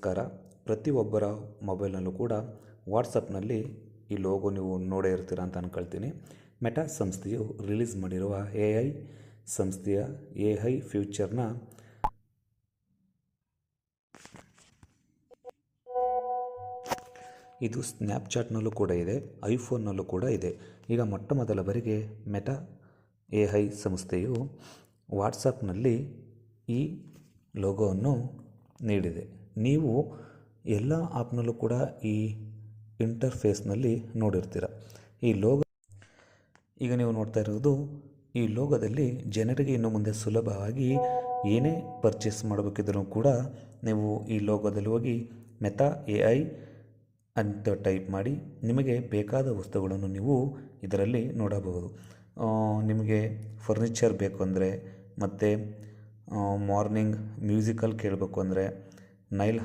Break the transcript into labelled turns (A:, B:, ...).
A: ನಮಸ್ಕಾರ. ಪ್ರತಿಯೊಬ್ಬರ ಮೊಬೈಲ್ನಲ್ಲೂ ಕೂಡ ವಾಟ್ಸಪ್ನಲ್ಲಿ ಈ ಲೋಗೋ ನೀವು ನೋಡೇ ಇರ್ತೀರ ಅಂತ ಅಂದ್ಕೊಳ್ತೀನಿ. ಮೆಟಾ ಸಂಸ್ಥೆಯು ರಿಲೀಸ್ ಮಾಡಿರುವ AI ಸಂಸ್ಥೆಯ AI ಫ್ಯೂಚರ್ನ ಇದು ಸ್ನ್ಯಾಪ್ಚಾಟ್ನಲ್ಲೂ ಕೂಡ ಇದೆ, ಐಫೋನ್ನಲ್ಲೂ ಕೂಡ ಇದೆ. ಈಗ ಮೊಟ್ಟ ಮೊದಲ ಬಾರಿಗೆ ಮೆಟಾ AI ಸಂಸ್ಥೆಯು ವಾಟ್ಸಪ್ನಲ್ಲಿ ಈ ಲೋಗೋವನ್ನು ನೀಡಿದೆ. ನೀವು ಎಲ್ಲ ಆ್ಯಪ್ನಲ್ಲೂ ಕೂಡ ಈ ಇಂಟರ್ಫೇಸ್ನಲ್ಲಿ ನೋಡಿರ್ತೀರ. ಈ ಲೋಗೋ ಈಗ ನೀವು ನೋಡ್ತಾ ಇರೋದು, ಈ ಲೋಗೋದಲ್ಲಿ ಜನರಿಗೆ ಇನ್ನು ಮುಂದೆ ಸುಲಭವಾಗಿ ಏನೇ ಪರ್ಚೇಸ್ ಮಾಡಬೇಕಿದ್ರೂ ಕೂಡ ನೀವು ಈ ಲೋಗೋದಲ್ಲಿ ಹೋಗಿ ಮೆಟಾ AI ಅಂತ ಟೈಪ್ ಮಾಡಿ ನಿಮಗೆ ಬೇಕಾದ ವಸ್ತುಗಳನ್ನು ನೀವು ಇದರಲ್ಲಿ ನೋಡಬಹುದು. ನಿಮಗೆ ಫರ್ನಿಚರ್ ಬೇಕು ಅಂದರೆ, ಮತ್ತು ಮಾರ್ನಿಂಗ್ ಮ್ಯೂಸಿಕಲ್ ಕೇಳಬೇಕು ಅಂದರೆ, ನೈಲ್